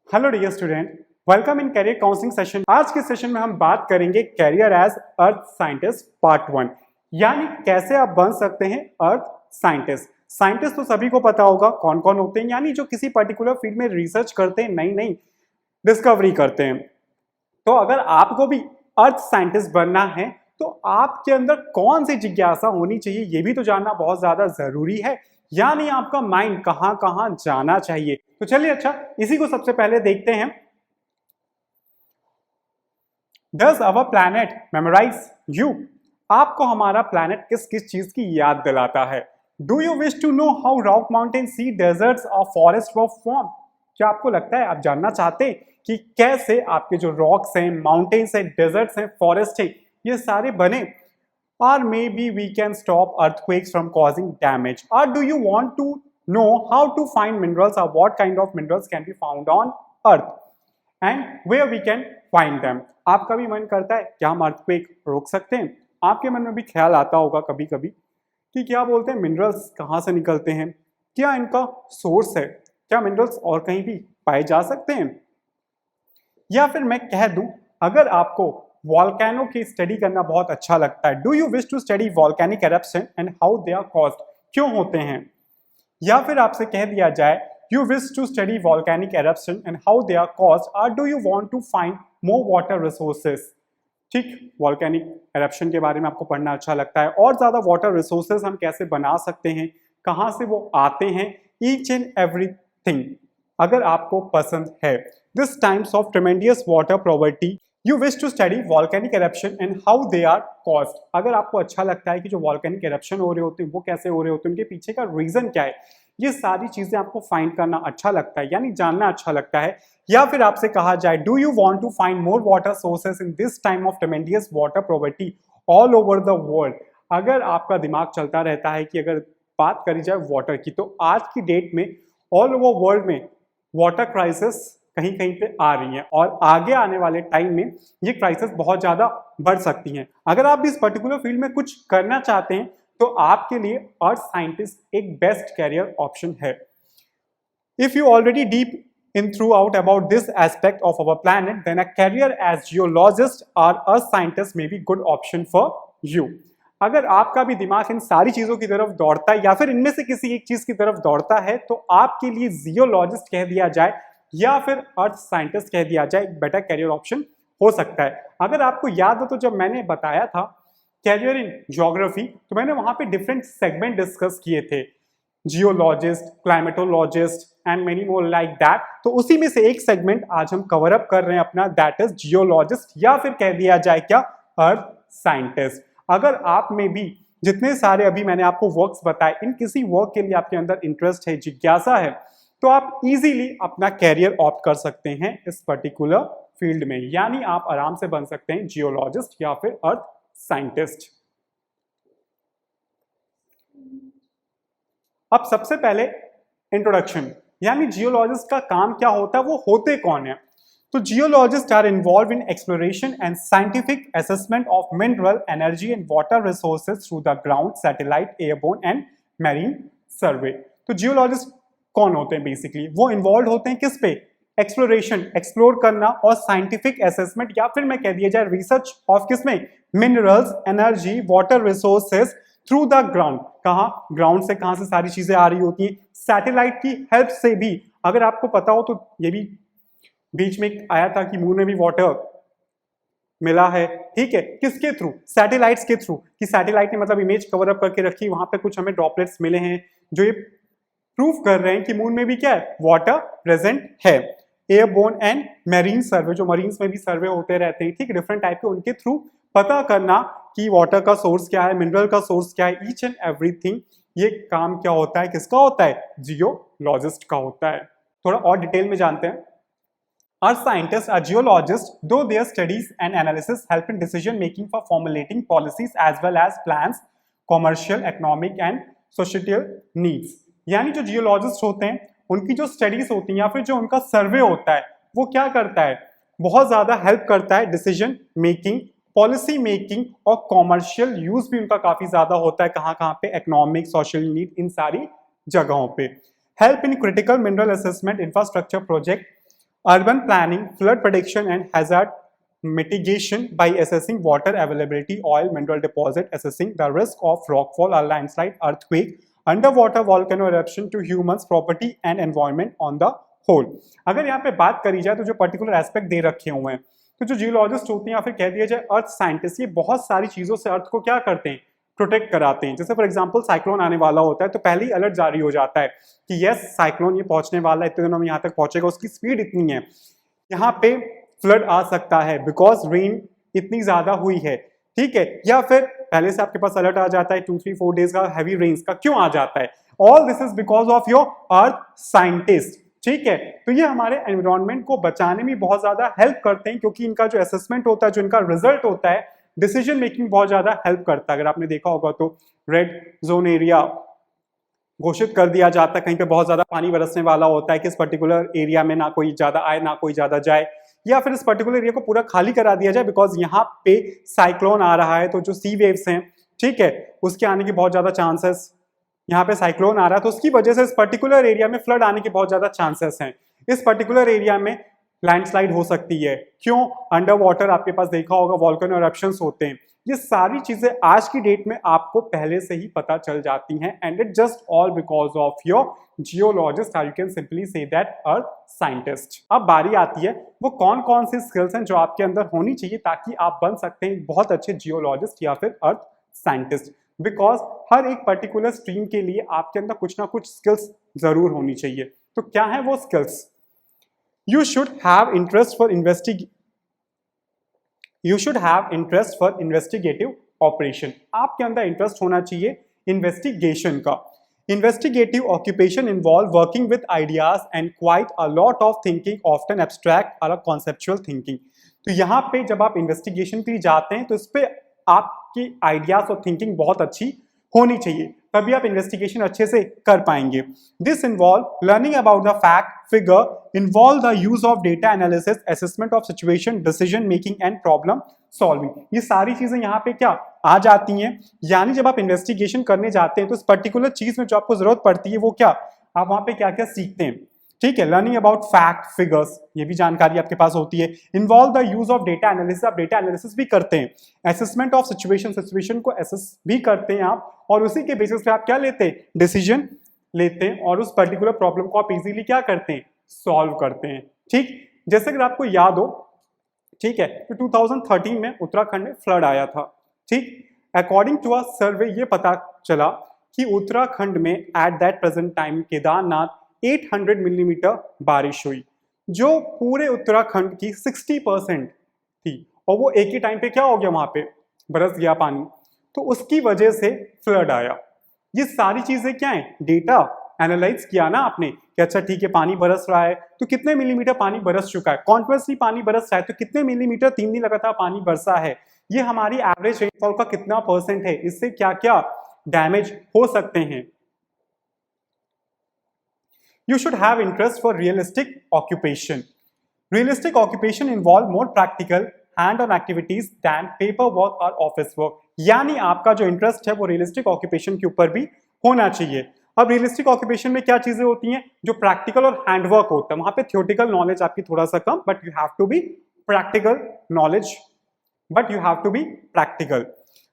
Hello dear student, welcome in career counselling session. आज के session में हम बात करेंगे career as earth scientist part 1, यानी कैसे आप बन सकते हैं अर्थ साइंटिस्ट। साइंटिस्ट तो सभी को पता होगा कौन कौन होते हैं, यानी जो किसी पर्टिकुलर फील्ड में रिसर्च करते हैं, नई नई डिस्कवरी करते हैं। तो अगर आपको भी अर्थ साइंटिस्ट बनना है तो आपके अंदर कौन सी जिज्ञासा होनी चाहिए ये भी तो जानना बहुत ज्यादा जरूरी है, यानी आपका माइंड कहां कहां जाना चाहिए। तो चलिए अच्छा, इसी को सबसे पहले देखते हैं। Does our planet memorise you? आपको हमारा प्लैनेट किस किस चीज की याद दिलाता है? Do you wish to know how rock mountain sea deserts और फॉरेस्ट वर फॉर्म? क्या आपको लगता है, आप जानना चाहते हैं कि कैसे आपके जो रॉक्स हैं, माउंटेन्स हैं, डेजर्ट्स हैं, फॉरेस्ट हैं, ये सारे बने? Or maybe we can stop earthquakes from causing damage. Or do you want to know how to find minerals or what kind of minerals can be found on earth and where we can find them? आपका भी मन करता है क्या हम earthquake रोक सकते हैं? आपके मन में भी ख्याल आता होगा कभी कभी कि क्या बोलते हैं, मिनरल्स कहाँ से निकलते हैं, क्या इनका सोर्स है, क्या मिनरल्स और कहीं भी पाए जा सकते हैं? या फिर मैं कह दूं, अगर आपको वॉल्केनो की स्टडी करना बहुत अच्छा लगता है, do you wish to study volcanic eruption and how they are caused, क्यों होते हैं? या फिर आपसे कह दिया जाए you wish to study volcanic eruption and how they are caused, और do you want to find more water resources. ठीक, वॉल्केनिक एरप्शन के बारे में आपको पढ़ना अच्छा लगता है, और ज्यादा वाटर रिसोर्सेज हम कैसे बना सकते हैं, कहाँ से वो आते हैं, ईच एंड एवरीथिंग अगर आपको पसंद है। This times of tremendous water poverty you wish to study volcanic eruption and how they are caused. अगर आपको अच्छा लगता है कि जो वॉल्केनिक एरप्शन हो रहे होते हैं वो कैसे हो रहे होते हैं, उनके पीछे का रीजन क्या है, ये सारी चीजें आपको फाइंड करना अच्छा लगता है, यानी जानना अच्छा लगता है। या फिर आपसे कहा जाए do you want to find more water sources in this time of tremendous water poverty all over the world. अगर आपका दिमाग चलता रहता है कि अगर बात करी जाए वाटर की, तो आज की डेट में ऑल ओवर वर्ल्ड में वाटर क्राइसिस कहीं कहीं पे आ रही हैं, और आगे आने वाले टाइम में ये क्राइसिस बहुत ज्यादा बढ़ सकती हैं। अगर आप भी इस पर्टिकुलर फील्ड में कुछ करना चाहते हैं तो आपके लिए अर्थ साइंटिस्ट एक बेस्ट कैरियर ऑप्शन है। If you already deep in throughout about this aspect of our planet, then a career as geologist or earth scientist may be good option for you. अगर आपका भी दिमाग इन सारी चीजों की तरफ दौड़ता है या फिर इनमें से किसी एक चीज की तरफ दौड़ता है, तो आपके लिए जियोलॉजिस्ट कह दिया जाए या फिर अर्थ साइंटिस्ट कह दिया जाए एक बेटर कैरियर ऑप्शन हो सकता है। अगर आपको याद हो तो जब मैंने बताया था कैरियर इन ज्योग्राफी, तो मैंने वहां पे डिफरेंट सेगमेंट डिस्कस किए थे, geologist, climatologist and many more like that. तो उसी में से एक सेगमेंट आज हम कवर अप कर रहे हैं अपना, दैट इज जियोलॉजिस्ट या फिर कह दिया जाए क्या, अर्थ साइंटिस्ट। अगर आप में भी जितने सारे अभी मैंने आपको वर्क्स बताए, इन किसी वर्क के लिए आपके अंदर इंटरेस्ट है, जिज्ञासा है, तो आप इजीली अपना कैरियर ऑप्ट कर सकते हैं इस पर्टिकुलर फील्ड में, यानी आप आराम से बन सकते हैं जियोलॉजिस्ट या फिर अर्थ साइंटिस्ट। अब सबसे पहले इंट्रोडक्शन, यानी जियोलॉजिस्ट का काम क्या होता है, वो होते कौन है। तो geologist are involve in exploration and scientific assessment of mineral, energy and water resources through the ground, satellite, airborne and marine survey. तो जियोलॉजिस्ट कौन होते हैं? बेसिकली वो इन्वॉल्व होते हैं किस पे, एक्सप्लोरेशन, एक्सप्लोर करना, और साइंटिफिक असेसमेंट या फिर मैं कह दिया जाए रिसर्च ऑफ किसमें, minerals, energy, water resources through the ground. कहाँ, ग्राउंड से कहाँ से सारी चीजें आ रही होती हैं, सैटेलाइट की हेल्प से भी। अगर आपको पता हो तो ये भी बीच में आया था कि मून में भी वाटर मिला है, ठीक है, किसके थ्रू, सैटेलाइट्स के थ्रू, कि सैटेलाइट ने मतलब इमेज कवर अप करके रखी, वहां पे कुछ हमें ड्रॉपलेट्स मिले हैं जो ये प्रूफ कर रहे हैं कि मून में भी क्या है, वाटर प्रेजेंट है। एयरबोर्न एंड मैरीन सर्वे, जो मरीन्स में भी सर्वे होते रहते हैं, ठीक, डिफरेंट टाइप के, उनके थ्रू पता करना कि वाटर का सोर्स क्या है, मिनरल का सोर्स क्या है, ईच एंड एवरीथिंग। ये काम क्या होता है, किसका होता है, जियोलॉजिस्ट का होता है। थोड़ा और डिटेल में जानते हैं। Earth scientists are geologists, though their studies and analysis help in decision making for formulating policies as well as plans, commercial, economic and societal needs. यानी जो जियोलॉजिस्ट होते हैं उनकी जो स्टडीज होती हैं या फिर जो उनका सर्वे होता है, वो क्या करता है, बहुत ज्यादा हेल्प करता है डिसीजन मेकिंग, पॉलिसी मेकिंग, और कॉमर्शियल यूज भी उनका काफी ज्यादा होता है। कहाँ कहाँ पे, इकोनॉमिक, सोशल नीड, इन सारी जगहों पे। Help in critical mineral assessment, infrastructure project, urban planning, flood prediction and hazard mitigation by assessing water availability, oil, mineral deposit, assessing the risk of rockfall or landslide, earthquake, underwater volcano eruption to humans, property and environment on the whole. अगर यहाँ पे बात करी जाए तो जो particular aspect दे रखे हुए हैं, तो जो जियोलॉजिस्ट होते हैं या फिर कह दिया जाए अर्थ साइंटिस्ट, ये बहुत सारी चीजों से अर्थ को क्या करते हैं, प्रोटेक्ट कराते हैं. जैसे फॉर एग्जांपल साइक्लोन आने वाला होता है तो पहले ही अलर्ट जारी हो जाता है कि यस साइक्लोन ये पहुंचने वाला है, इतने दिनों में यहाँ तक पहुंचेगा, उसकी स्पीड इतनी है, यहाँ पे फ्लड आ सकता है बिकॉज रेन इतनी ज्यादा हुई है. ठीक है, या फिर पहले से आपके पास अलर्ट आ जाता है 2-3-4 डेज का हैवी रेन्स का. क्यों आ जाता है? All this is because of your earth scientist. ठीक है, तो ये हमारे एनवायरनमेंट को बचाने में बहुत ज्यादा हेल्प करते हैं क्योंकि इनका जो असेसमेंट होता है, जो इनका रिजल्ट होता है, डिसीजन मेकिंग बहुत ज्यादा हेल्प करता है. अगर आपने देखा होगा तो रेड जोन एरिया घोषित कर दिया जाता है, कहीं पे बहुत ज्यादा पानी बरसने वाला होता है कि इस पर्टिकुलर एरिया में ना कोई ज्यादा आए ना कोई ज्यादा जाए, या फिर इस पर्टिकुलर एरिया को पूरा खाली करा दिया जाए बिकॉज यहाँ पे साइक्लोन आ रहा है. तो जो सी वेव्स हैं, ठीक है, उसके आने की बहुत ज्यादा चांसेस, यहाँ पे साइक्लोन आ रहा है तो उसकी वजह से इस पर्टिकुलर एरिया में फ्लड आने के बहुत ज्यादा चांसेस हैं. इस पर्टिकुलर एरिया में लैंडस्लाइड हो सकती है. क्यों? अंडर वाटर आपके पास देखा होगा वॉल्केनो एरप्शंस होते हैं. ये सारी चीजें आज की डेट में आपको पहले से ही पता चल जाती हैं and it just all because of your geologist, you can simply say that earth scientist. अब बारी आती है वो कौन कौन सी स्किल्स हैं जो आपके अंदर होनी चाहिए ताकि आप बन सकते हैं बहुत अच्छे जियोलॉजिस्ट या फिर अर्थ साइंटिस्ट. बिकॉज हर एक पर्टिकुलर स्ट्रीम के लिए आपके अंदर कुछ ना कुछ स्किल्स जरूर होनी चाहिए. तो क्या है वो skills? You should have interest for investigative operation. आपके अंदर इंटरेस्ट होना चाहिए इन्वेस्टिगेशन का. Investigative occupation involve working with ideas and quite a lot of thinking, often abstract or conceptual thinking. तो यहाँ पे जब आप इन्वेस्टिगेशन के लिए जाते हैं तो इस पे आपकी आइडियाज और थिंकिंग बहुत अच्छी होनी चाहिए, तभी आप इन्वेस्टिगेशन अच्छे से कर पाएंगे. This involve learning about the fact, figure, involve the use of data analysis, assessment of situation, decision making and problem solving. ये सारी चीजें यहाँ पे क्या आ जाती हैं. यानी जब आप इन्वेस्टिगेशन करने जाते हैं तो इस पर्टिकुलर चीज में जो आपको जरूरत पड़ती है वो क्या, आप वहां पे क्या क्या सीखते हैं. ठीक है, लर्निंग अबाउट फैक्ट, फिगर्स, ये भी जानकारी आपके पास होती है. Involve the use of data analysis, आप डेटा एनालिसिस भी करते हैं. असेसमेंट ऑफ सिचुएशन, सिचुएशन को असेस भी करते हैं आप, और उसी के बेसिस पे आप क्या लेते हैं, डिसीजन लेते हैं, और उस पर्टिकुलर प्रॉब्लम को आप इजीली क्या करते हैं, सॉल्व करते हैं. ठीक, जैसे अगर आपको याद हो, ठीक है, तो 2013 में उत्तराखंड में फ्लड आया था. ठीक, अकॉर्डिंग टू अ सर्वे ये पता चला कि उत्तराखंड में at that present time Kedarnath 800 millimetre बारिश हुई, जो पूरे उत्तराखंड की 60% थी, और वो एक ही टाइम पे क्या हो गया, वहां पे बरस गया पानी, तो उसकी वजह से फ्लड आया. ये सारी चीजें क्या है, डेटा एनालाइज किया ना आपने कि अच्छा ठीक है पानी बरस रहा है तो कितने मिलीमीटर पानी बरस चुका है, कॉन्टिन्यूसली पानी बरस रहा है तो कितने मिलीमीटर 3 दिन लगातार पानी बरसा है, ये हमारी एवरेज रेनफॉल का कितना % है, इससे क्या क्या डैमेज हो सकते हैं. You should have interest for realistic occupation. Realistic occupation involve more practical hand-on activities than paperwork or office work. यानी आपका जो इंटरेस्ट है वो रियलिस्टिक ऑक्यूपेशन के ऊपर भी होना चाहिए. अब रियलिस्टिक ऑक्यूपेशन में क्या चीजें होती हैं, जो प्रैक्टिकल और हैंडवर्क होता है, वहां पे थियोरेटिकल नॉलेज आपकी थोड़ा सा कम, but you have to be practical knowledge, but you have to be practical.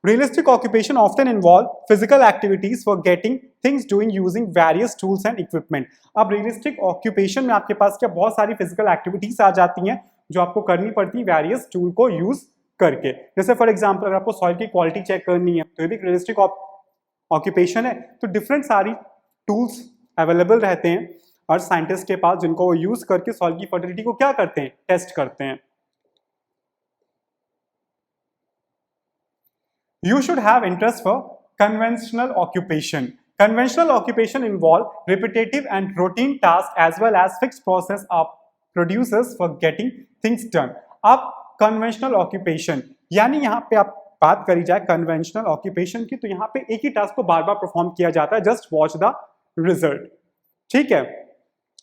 Realistic occupation often involve physical activities for getting things doing using various tools and equipment. अब realistic occupation में आपके पास क्या बहुत सारी physical activities आ जाती हैं जो आपको करनी पड़ती है various tool को use करके. जैसे फॉर एग्जाम्पल अगर आपको सॉइल की क्वालिटी चेक करनी है तो ये भी रियलिस्टिक ऑक्यूपेशन है. तो डिफरेंट सारी टूल्स अवेलेबल रहते हैं और साइंटिस्ट के पास जिनको वो यूज करके सॉइल की फर्टिलिटी को क्या करते हैं, टेस्ट करते हैं. You should have interest for conventional occupation. Conventional occupation involve repetitive and routine tasks as well as fixed process of producers for getting things done. अब conventional occupation यानी यहाँ पे आप बात करी जाए conventional occupation की, तो यहाँ पे एक ही टास्क को बार बार परफॉर्म किया जाता है, just watch the result. ठीक है,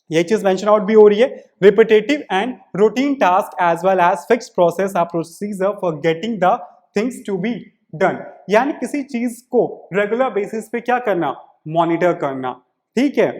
ये चीज मेंशन आउट भी हो रही है. Repetitive and routine task as well as fixed process of procedure for getting the things to be done. यानी किसी चीज को रेगुलर बेसिस पे क्या करना, मॉनिटर करना. ठीक है,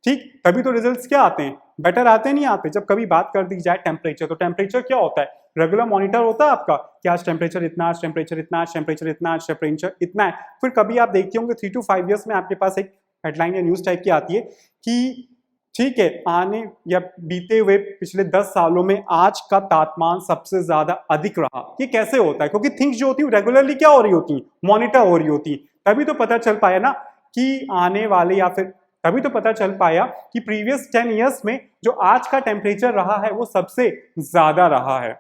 ठीक, तभी तो रिजल्ट्स क्या आते हैं, बेटर आते नहीं आते? जब कभी बात कर दी जाए टेम्परेचर, तो टेम्परेचर क्या होता है? रेगुलर मॉनिटर होता है आपका कि आज टेम्परेचर इतना, आज टेम्परेचर इतना, आज टेम्परेचर इतना, आज टेम्परेचर इतना है। फिर कभी आप देखते होंगे 3 to 5 ईयर्स में आपके पास एक हेडलाइन या न्यूज टाइप की आती है कि ठीक है, आने या बीते हुए पिछले 10 सालों में आज का तापमान सबसे ज्यादा अधिक रहा। ये कैसे होता है? क्योंकि थिंग्स जो होती है रेगुलरली क्या हो रही होती है, मॉनिटर हो रही होती है। तभी तो पता चल पाया ना कि आने वाले या फिर तभी तो पता चल पाया कि प्रीवियस 10 ईयर्स में जो आज का टेम्परेचर रहा है वो सबसे ज्यादा रहा है।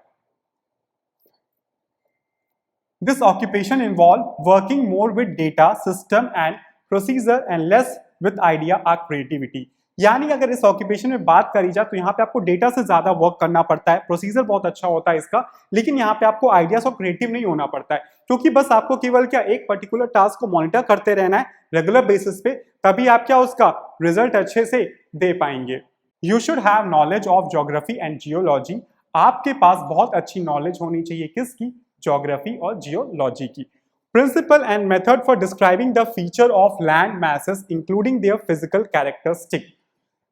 This occupation involve working more with data, system and procedure and less with idea or creativity। यानी अगर इस ऑक्यूपेशन में बात करी जाए तो यहाँ पे आपको डेटा से ज्यादा वर्क करना पड़ता है, प्रोसीजर बहुत अच्छा होता है इसका, लेकिन यहाँ पे आपको आइडियाज और क्रिएटिव नहीं होना पड़ता है, क्योंकि बस आपको केवल क्या एक पर्टिकुलर टास्क को मॉनिटर करते रहना है रेगुलर बेसिस पे, तभी आप क्या उसका रिजल्ट अच्छे से दे पाएंगे। You should have knowledge of geography and geology. आपके पास बहुत अच्छी नॉलेज होनी चाहिए किसकी? ज्योग्राफी और जियोलॉजी की। Principle and method for describing the feature of land masses including their physical characteristic,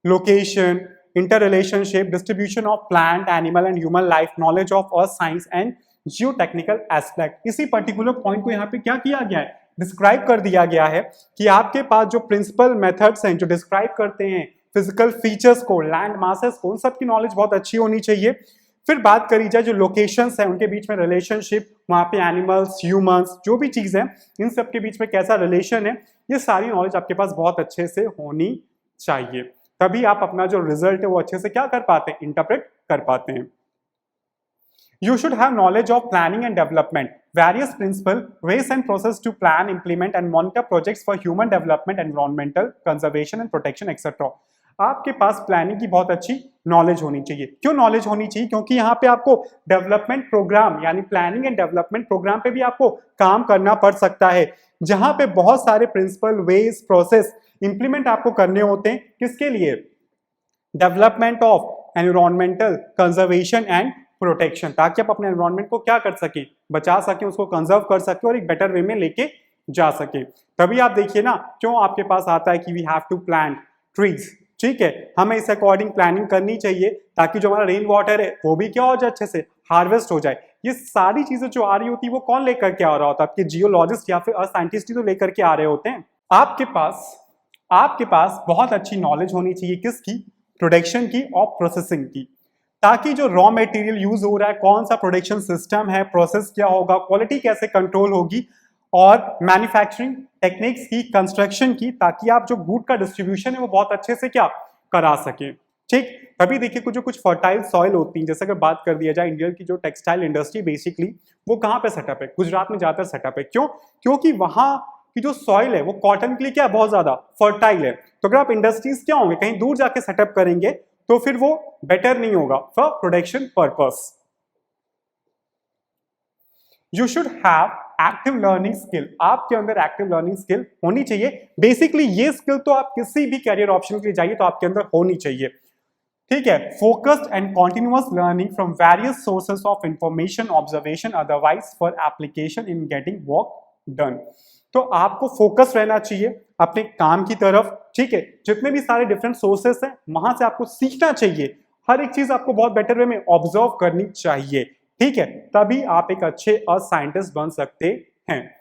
location, interrelationship, distribution of plant, animal and human life, knowledge of earth science and geotechnical aspect। इसी particular point को यहाँ पे क्या किया गया है? Describe कर दिया गया है कि आपके पास जो प्रिंसिपल मेथड्स हैं जो डिस्क्राइब करते हैं फिजिकल फीचर्स को, लैंड मासेस को, उन सब की नॉलेज बहुत अच्छी होनी चाहिए। फिर बात करी जाए जो लोकेशंस हैं उनके बीच में रिलेशनशिप, वहां पे एनिमल्स, ह्यूमंस, जो भी चीज है इन सब के बीच में कैसा रिलेशन है, ये सारी नॉलेज आपके पास बहुत अच्छे से होनी चाहिए। तभी आप अपना जो रिजल्ट है वो अच्छे से क्या कर पाते हैं? इंटरप्रेट कर पाते हैं। You should have knowledge of planning and development, various principles, ways and process to plan, implement and monitor projects for human development, environmental conservation and protection, etc. आपके पास प्लानिंग की बहुत अच्छी नॉलेज होनी चाहिए। क्यों नॉलेज होनी चाहिए? क्योंकि यहाँ पे आपको डेवलपमेंट प्रोग्राम यानी प्लानिंग एंड डेवलपमेंट प्रोग्राम पे भी आपको काम करना पड़ सकता है, जहां पे बहुत सारे प्रिंसिपल, वेज, प्रोसेस इंप्लीमेंट आपको करने होते हैं। किसके लिए? Development of environmental conservation and protection, ताकि आप अपने एनवायरमेंट को क्या कर सके? बचा सके, उसको कंजर्व कर सके और एक बेटर वे में लेके जा सके। तभी आप देखिए ना क्यों आपके पास आता है कि we have to plant trees. ठीक है, हमें इस अकॉर्डिंग प्लानिंग करनी चाहिए ताकि जो हमारा रेन वाटर है वो भी क्या हो जाए? अच्छे से हार्वेस्ट हो जाए। ये सारी चीजें जो आ रही होती है वो कौन लेकर के आ रहा होता है? आपके जियोलॉजिस्ट या फिर साइंटिस्ट ही तो लेकर के आ रहे होते हैं। आपके पास बहुत अच्छी नॉलेज होनी चाहिए किसकी? प्रोडक्शन की और प्रोसेसिंग की, ताकि जो रॉ मटेरियल यूज हो रहा है, कौन सा प्रोडक्शन सिस्टम है, प्रोसेस क्या होगा, क्वालिटी कैसे कंट्रोल होगी, और मैन्युफैक्चरिंग टेक्निक्स की, कंस्ट्रक्शन की, ताकि आप जो गुड का डिस्ट्रीब्यूशन है वो बहुत अच्छे से क्या करा सके। ठीक, तभी देखिए कुछ फर्टाइल सॉइल होती है। जैसे अगर बात कर दिया जाए इंडिया की जो टेक्सटाइल इंडस्ट्री बेसिकली वो कहाँ पे सेटअप है? गुजरात में ज्यादातर सेटअप है। क्यों? क्योंकि वहां की जो सॉइल है वो कॉटन के लिए क्या बहुत ज्यादा फर्टाइल है। तो अगर आप इंडस्ट्रीज क्या होंगे कहीं दूर जाके सेटअप करेंगे तो फिर वो बेटर नहीं होगा for production purpose. You should have active learning skill. आपके अंदर एक्टिव लर्निंग स्किल होनी चाहिए। बेसिकली ये स्किल तो आप किसी भी कैरियर ऑप्शन के लिए जाइए तो आपके अंदर होनी चाहिए। ठीक है, focused and continuous learning from various sources of information, observation, otherwise for application in getting work done. तो आपको फोकस रहना चाहिए अपने काम की तरफ। ठीक है, जितने भी सारे डिफरेंट सोर्सेस हैं वहां से आपको सीखना चाहिए। हर एक चीज आपको बहुत बेटर वे में ऑब्जर्व करनी चाहिए। ठीक है, तभी आप एक अच्छे साइंटिस्ट बन सकते हैं।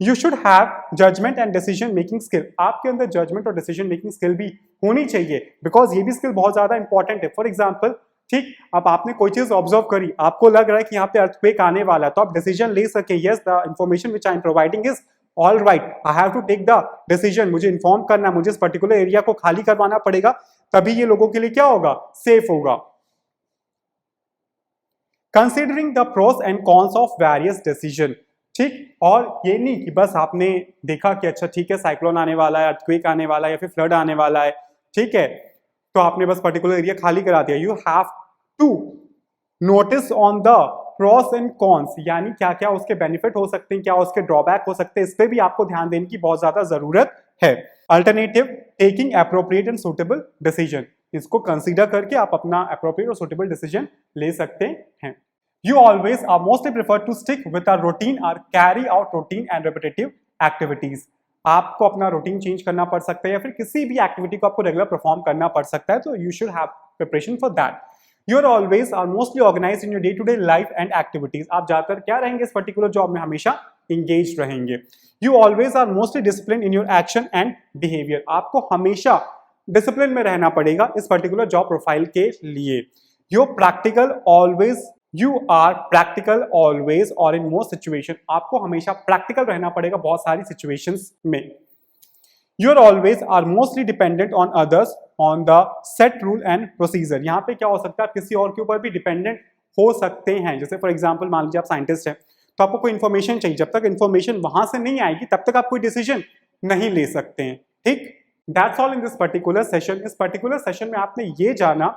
You should have judgement and decision making skill. आपके अंदर जजमेंट और डिसीजन मेकिंग स्किल भी होनी चाहिए, बिकॉज ये भी स्किल बहुत ज्यादा इंपॉर्टेंट है। फॉर एग्जाम्पल, ठीक, अब आपने कोई चीज ऑब्जर्व करी, आपको लग रहा है कि यहाँ पे अर्थक्वेक आने वाला है, तो आप डिसीजन ले सके, yes the information which I am providing is all right, I have to take the decision, मुझे इन्फॉर्म करना, मुझे इस पर्टिकुलर एरिया को खाली करवाना पड़ेगा, तभी ये लोगों के लिए क्या होगा? सेफ होगा। Considering the pros and cons of various decision. ठीक, और ये नहीं कि बस आपने देखा कि अच्छा ठीक है साइक्लोन आने वाला है, अर्थक्वेक आने वाला है या फिर फ्लड आने वाला है, ठीक है, तो आपने बस पर्टिकुलर एरिया खाली करा दिया। You have to notice on the pros and cons, यानी क्या क्या उसके बेनिफिट हो सकते हैं, क्या उसके ड्रॉबैक हो सकते हैं, इस पर भी आपको ध्यान देने की बहुत ज्यादा जरूरत है। Alternative, taking appropriate and suitable decision, इसको कंसीडर करके आप अपना अप्रोप्रिएट और सुटेबल डिसीजन ले सकते हैं। You always are mostly prefer to stick with a routine or carry out routine and repetitive activities. आपको अपना रूटीन चेंज करना पड़ सकता है या फिर किसी भी एक्टिविटी को आपको रेगुलर परफॉर्म करना पड़ सकता है, तो you should have preparation for that. You are always are mostly organized in your day-to-day life and activities. आप ज़्यादातर क्या रहेंगे इस पर्टिकुलर जॉब में, हमेशा engaged रहेंगे. You always are mostly disciplined in your action and behavior. आपको हमेशा डिसिप्लिन में रहना पड़ेगा इस पर्टिकुलर जॉब प्रोफाइल के लिए. You are practical always or in most situation. आपको हमेशा प्रैक्टिकल रहना पड़ेगा बहुत सारी सिचुएशंस में. You always are mostly dependent on others on the set rule and procedure. यहाँ पे क्या हो सकता है, आप किसी और के ऊपर भी डिपेंडेंट हो सकते हैं. जैसे फॉर एग्जाम्पल मान लीजिए आप साइंटिस्ट हैं, तो आपको कोई इन्फॉर्मेशन चाहिए, जब तक इन्फॉर्मेशन वहां से नहीं आएगी तब तक आप कोई डिसीजन नहीं ले सकते हैं. ठीक, that's all in this particular session. इस पर्टिकुलर सेशन में आपने ये जाना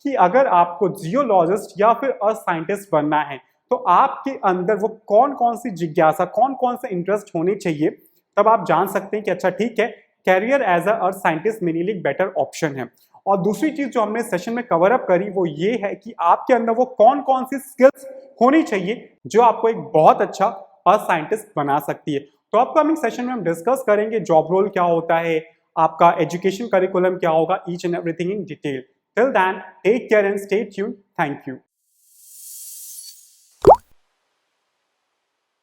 कि अगर आपको जियोलॉजिस्ट या फिर अर्थ साइंटिस्ट बनना है तो आपके अंदर वो कौन कौन सी जिज्ञासा, कौन कौन से इंटरेस्ट होने चाहिए, तब आप जान सकते हैं कि अच्छा ठीक है, career as a earth scientist मेरे लिए एक बेटर ऑप्शन है. और दूसरी चीज जो हमने सेशन में कवर अप करी वो ये है कि आपके अंदर वो कौन कौन सी स्किल्स होनी चाहिए जो आपको एक बहुत अच्छा अर्थ साइंटिस्ट बना सकती है. तो अपकमिंग सेशन में हम डिस्कस करेंगे जॉब रोल क्या होता है, आपका एजुकेशन करिकुलम क्या होगा, each and everything in detail. Till then, take care and stay tuned. Thank you.